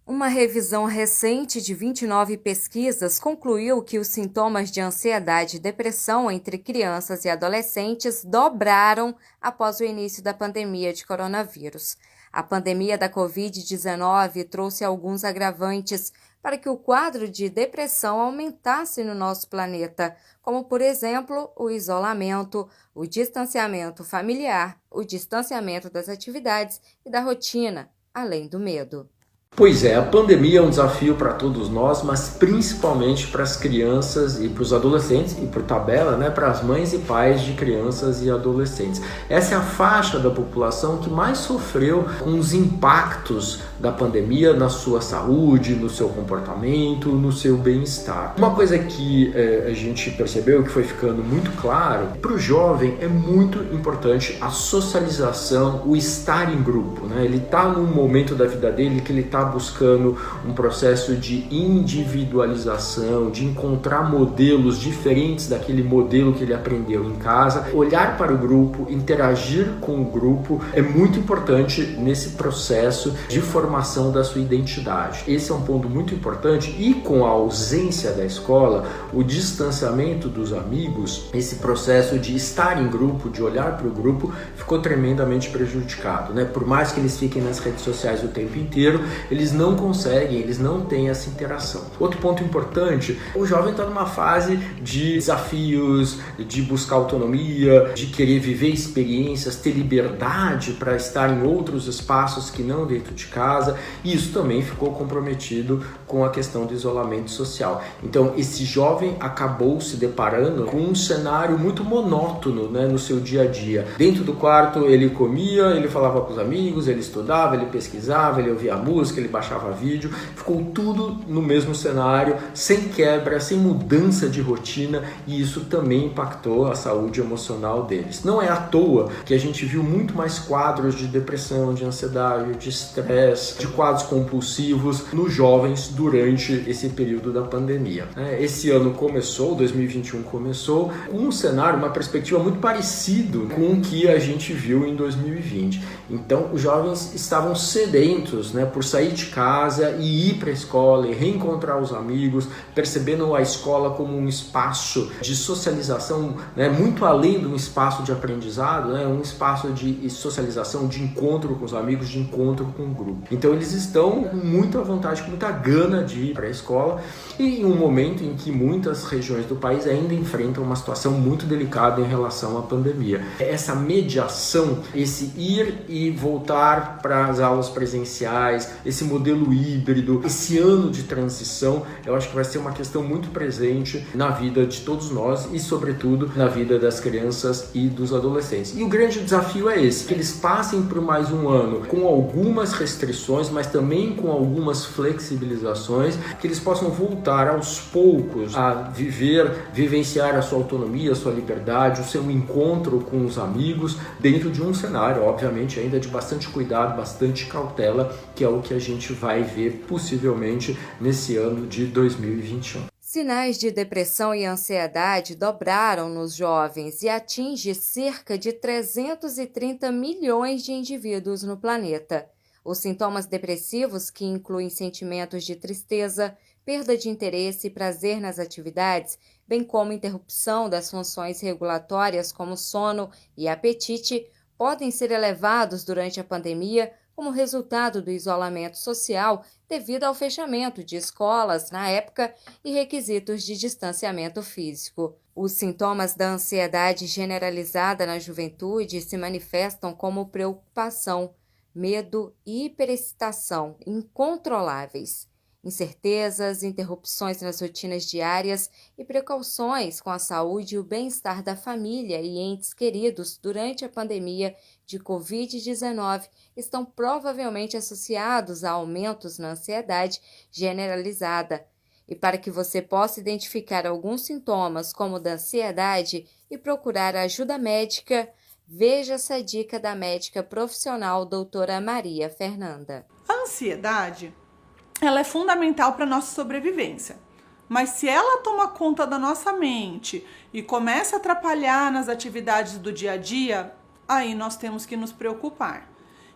Uma revisão recente de 29 pesquisas concluiu que os sintomas de ansiedade e depressão entre crianças e adolescentes dobraram após o início da pandemia de coronavírus. A pandemia da Covid-19 trouxe alguns agravantes para que o quadro de depressão aumentasse no nosso planeta, como, por exemplo, o isolamento, o distanciamento familiar, o distanciamento das atividades e da rotina, além do medo. Pois é, a pandemia é um desafio para todos nós, mas principalmente para as crianças e para os adolescentes e por tabela, né, para as mães e pais de crianças e adolescentes. Essa é a faixa da população que mais sofreu com os impactos da pandemia na sua saúde, no seu comportamento, no seu bem-estar. Uma coisa que a gente percebeu que foi ficando muito claro, para o jovem é muito importante a socialização, o estar em grupo, né? Ele está num momento da vida dele que ele está buscando um processo de individualização, de encontrar modelos diferentes daquele modelo que ele aprendeu em casa, olhar para o grupo, interagir com o grupo é muito importante nesse processo de formação da sua identidade. Esse é um ponto muito importante e com a ausência da escola, o distanciamento dos amigos, esse processo de estar em grupo, de olhar para o grupo, ficou tremendamente prejudicado, né? Por mais que eles fiquem nas redes sociais o tempo inteiro, eles não conseguem, eles não têm essa interação. Outro ponto importante, o jovem está numa fase de desafios, de buscar autonomia, de querer viver experiências, ter liberdade para estar em outros espaços que não dentro de casa, e isso também ficou comprometido com a questão do isolamento social. Então, esse jovem acabou se deparando com um cenário muito monótono, né, no seu dia a dia. Dentro do quarto, ele comia, ele falava com os amigos, ele estudava, ele pesquisava, ele ouvia música, ele baixava vídeo, ficou tudo no mesmo cenário, sem quebra, sem mudança de rotina, e isso também impactou a saúde emocional deles. Não é à toa que a gente viu muito mais quadros de depressão, de ansiedade, de estresse, de quadros compulsivos nos jovens durante esse período da pandemia. Esse ano começou, 2021 começou, um cenário, uma perspectiva muito parecido com o que a gente viu em 2020. Então, os jovens estavam sedentos, né, por sair de casa e ir para a escola e reencontrar os amigos, percebendo a escola como um espaço de socialização, né, muito além de um espaço de aprendizado, né, um espaço de socialização, de encontro com os amigos, de encontro com o grupo. Então eles estão com muita vontade, com muita gana de ir para a escola, e em um momento em que muitas regiões do país ainda enfrentam uma situação muito delicada em relação à pandemia. Essa mediação, esse ir e voltar para as aulas presenciais, esse modelo híbrido, esse ano de transição, eu acho que vai ser uma questão muito presente na vida de todos nós e, sobretudo, na vida das crianças e dos adolescentes. E o grande desafio é esse, que eles passem por mais um ano com algumas restrições, mas também com algumas flexibilizações, que eles possam voltar aos poucos a vivenciar a sua autonomia, a sua liberdade, o seu encontro com os amigos, dentro de um cenário, obviamente, ainda de bastante cuidado, bastante cautela, que é o que a gente vai ver possivelmente nesse ano de 2021. Sinais de depressão e ansiedade dobraram nos jovens e atinge cerca de 330 milhões de indivíduos no planeta. Os sintomas depressivos, que incluem sentimentos de tristeza, perda de interesse e prazer nas atividades, bem como interrupção das funções regulatórias como sono e apetite, podem ser elevados durante a pandemia como resultado do isolamento social devido ao fechamento de escolas na época e requisitos de distanciamento físico. Os sintomas da ansiedade generalizada na juventude se manifestam como preocupação, medo e hiperexcitação incontroláveis, incertezas, interrupções nas rotinas diárias e precauções com a saúde e o bem-estar da família e entes queridos durante a pandemia de Covid-19 estão provavelmente associados a aumentos na ansiedade generalizada. E para que você possa identificar alguns sintomas como o da ansiedade e procurar ajuda médica, veja essa dica da médica profissional doutora Maria Fernanda. A ansiedade, ela é fundamental para a nossa sobrevivência. Mas se ela toma conta da nossa mente e começa a atrapalhar nas atividades do dia a dia, aí nós temos que nos preocupar.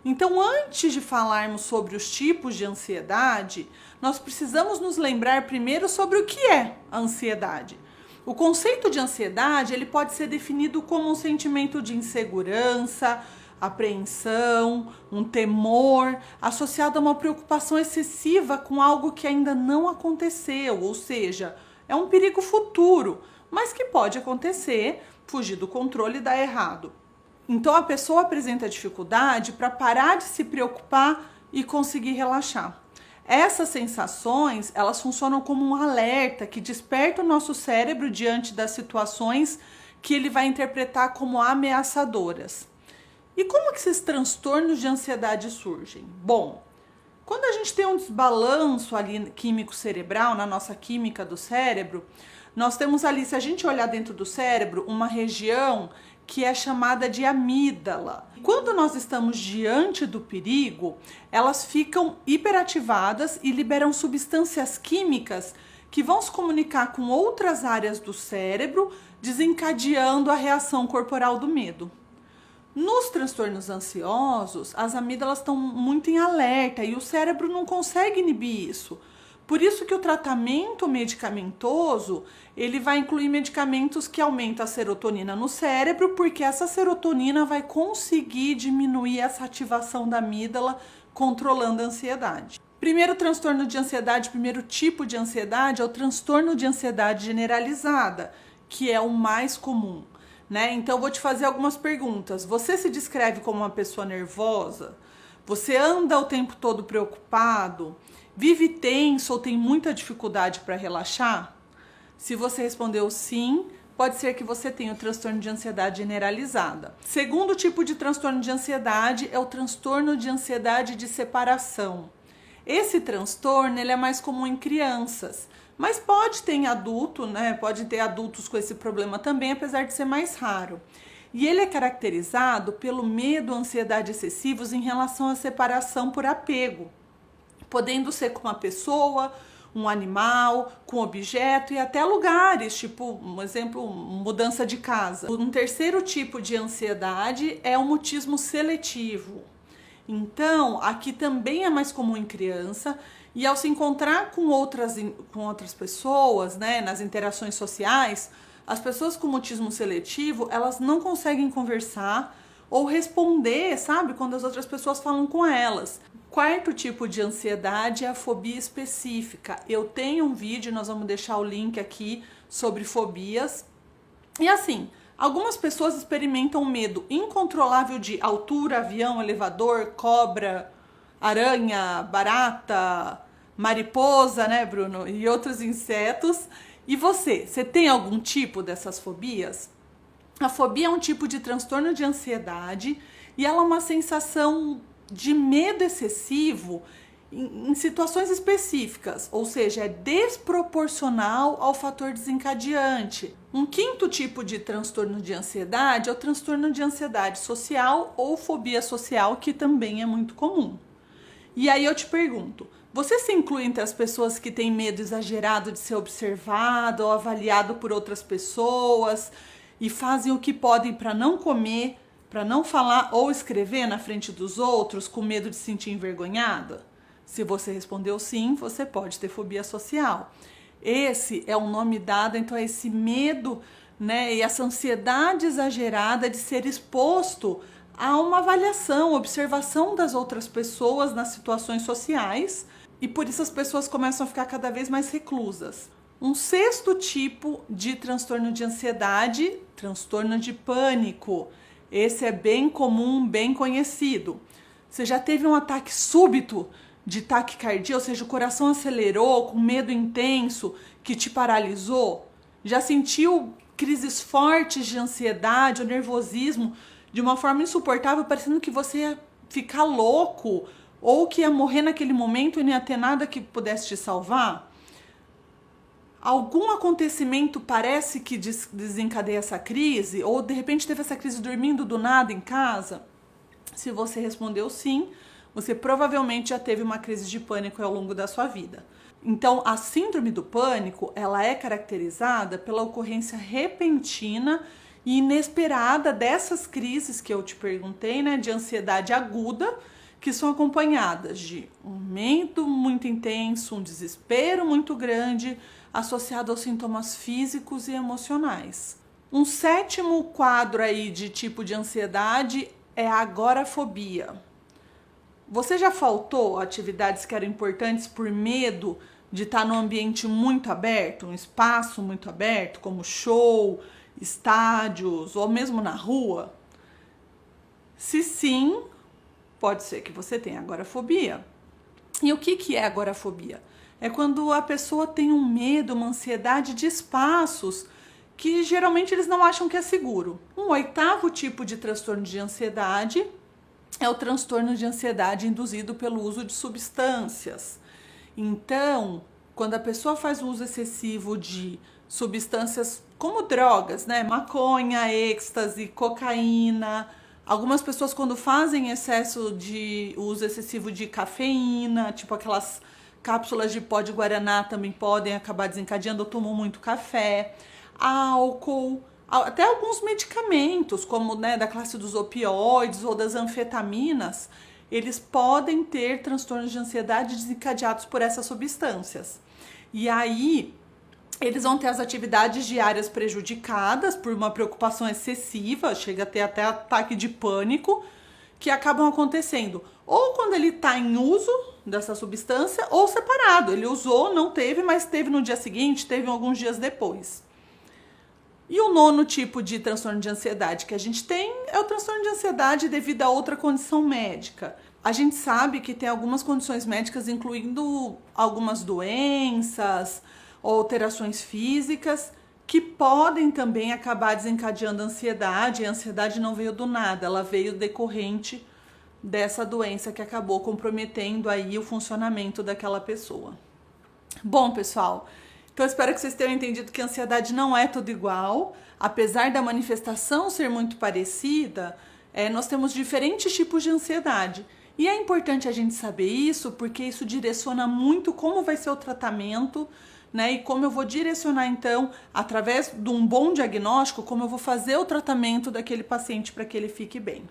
Então, antes de falarmos sobre os tipos de ansiedade, nós precisamos nos lembrar primeiro sobre o que é a ansiedade. O conceito de ansiedade, ele pode ser definido como um sentimento de insegurança, apreensão, um temor, associado a uma preocupação excessiva com algo que ainda não aconteceu, ou seja, é um perigo futuro, mas que pode acontecer, fugir do controle e dar errado. Então a pessoa apresenta dificuldade para parar de se preocupar e conseguir relaxar. Essas sensações, elas funcionam como um alerta que desperta o nosso cérebro diante das situações que ele vai interpretar como ameaçadoras. E como que esses transtornos de ansiedade surgem? Bom, quando a gente tem um desbalanço ali químico cerebral, na nossa química do cérebro, nós temos ali, se a gente olhar dentro do cérebro, uma região que é chamada de amígdala. Quando nós estamos diante do perigo, elas ficam hiperativadas e liberam substâncias químicas que vão se comunicar com outras áreas do cérebro, desencadeando a reação corporal do medo. Nos transtornos ansiosos, as amígdalas estão muito em alerta e o cérebro não consegue inibir isso. Por isso que o tratamento medicamentoso, ele vai incluir medicamentos que aumentam a serotonina no cérebro, porque essa serotonina vai conseguir diminuir essa ativação da amígdala, controlando a ansiedade. Primeiro transtorno de ansiedade, primeiro tipo de ansiedade é o transtorno de ansiedade generalizada, que é o mais comum, né? Então, eu vou te fazer algumas perguntas. Você se descreve como uma pessoa nervosa? Você anda o tempo todo preocupado? Vive tenso ou tem muita dificuldade para relaxar? Se você respondeu sim, pode ser que você tenha o transtorno de ansiedade generalizada. Segundo tipo de transtorno de ansiedade é o transtorno de ansiedade de separação. Esse transtorno ele é mais comum em crianças, mas pode ter em adulto, né? Pode ter adultos com esse problema também, apesar de ser mais raro. E ele é caracterizado pelo medo, ansiedade excessivos em relação à separação por apego, podendo ser com uma pessoa, um animal, com objeto e até lugares, tipo, um exemplo, mudança de casa. Um terceiro tipo de ansiedade é o mutismo seletivo. Então, aqui também é mais comum em criança e ao se encontrar com outras pessoas, né, nas interações sociais, as pessoas com mutismo seletivo, elas não conseguem conversar ou responder, sabe, quando as outras pessoas falam com elas. Quarto tipo de ansiedade é a fobia específica. Eu tenho um vídeo, nós vamos deixar o link aqui sobre fobias. E assim, algumas pessoas experimentam medo incontrolável de altura, avião, elevador, cobra, aranha, barata, mariposa, né, Bruno? E outros insetos. E você tem algum tipo dessas fobias? A fobia é um tipo de transtorno de ansiedade e ela é uma sensação de medo excessivo em situações específicas, ou seja, é desproporcional ao fator desencadeante. Um quinto tipo de transtorno de ansiedade é o transtorno de ansiedade social ou fobia social, que também é muito comum. E aí eu te pergunto, você se inclui entre as pessoas que têm medo exagerado de ser observado ou avaliado por outras pessoas e fazem o que podem para não comer, para não falar ou escrever na frente dos outros com medo de se sentir envergonhada? Se você respondeu sim, você pode ter fobia social. Esse é o nome dado, então, a esse medo, né, e essa ansiedade exagerada de ser exposto a uma avaliação, observação das outras pessoas nas situações sociais, e por isso as pessoas começam a ficar cada vez mais reclusas. Um sexto tipo de transtorno de ansiedade, transtorno de pânico. Esse é bem comum, bem conhecido. Você já teve um ataque súbito de taquicardia, ou seja, o coração acelerou com medo intenso que te paralisou? Já sentiu crises fortes de ansiedade ou nervosismo de uma forma insuportável, parecendo que você ia ficar louco ou que ia morrer naquele momento e não ia ter nada que pudesse te salvar? Algum acontecimento parece que desencadeia essa crise? Ou de repente teve essa crise dormindo do nada em casa? Se você respondeu sim, você provavelmente já teve uma crise de pânico ao longo da sua vida. Então, a síndrome do pânico, ela é caracterizada pela ocorrência repentina e inesperada dessas crises que eu te perguntei, né, de ansiedade aguda, que são acompanhadas de um medo muito intenso, um desespero muito grande, associado aos sintomas físicos e emocionais. Um sétimo quadro aí de tipo de ansiedade é a agorafobia. Você já faltou atividades que eram importantes por medo de estar num ambiente muito aberto, um espaço muito aberto, como show, estádios ou mesmo na rua? Se sim, pode ser que você tenha agorafobia. E o que é agorafobia? É quando a pessoa tem um medo, uma ansiedade de espaços que geralmente eles não acham que é seguro. Um oitavo tipo de transtorno de ansiedade é o transtorno de ansiedade induzido pelo uso de substâncias. Então, quando a pessoa faz um uso excessivo de substâncias como drogas, né? Maconha, êxtase, cocaína. Algumas pessoas, quando fazem excesso de uso excessivo de cafeína, tipo aquelas cápsulas de pó de guaraná, também podem acabar desencadeando ou tomam muito café. Álcool, até alguns medicamentos, como, né, da classe dos opioides ou das anfetaminas, eles podem ter transtornos de ansiedade desencadeados por essas substâncias. E aí, eles vão ter as atividades diárias prejudicadas por uma preocupação excessiva, chega a ter até ataque de pânico, que acabam acontecendo ou quando ele está em uso dessa substância ou separado. Ele usou, não teve, mas teve no dia seguinte, teve alguns dias depois. E o nono tipo de transtorno de ansiedade que a gente tem é o transtorno de ansiedade devido a outra condição médica. A gente sabe que tem algumas condições médicas, incluindo algumas doenças ou alterações físicas, que podem também acabar desencadeando ansiedade. E a ansiedade não veio do nada, ela veio decorrente dessa doença que acabou comprometendo aí o funcionamento daquela pessoa. Bom, pessoal, então eu espero que vocês tenham entendido que a ansiedade não é tudo igual. Apesar da manifestação ser muito parecida, nós temos diferentes tipos de ansiedade. E é importante a gente saber isso, porque isso direciona muito como vai ser o tratamento, né? E como eu vou direcionar, então, através de um bom diagnóstico, como eu vou fazer o tratamento daquele paciente para que ele fique bem.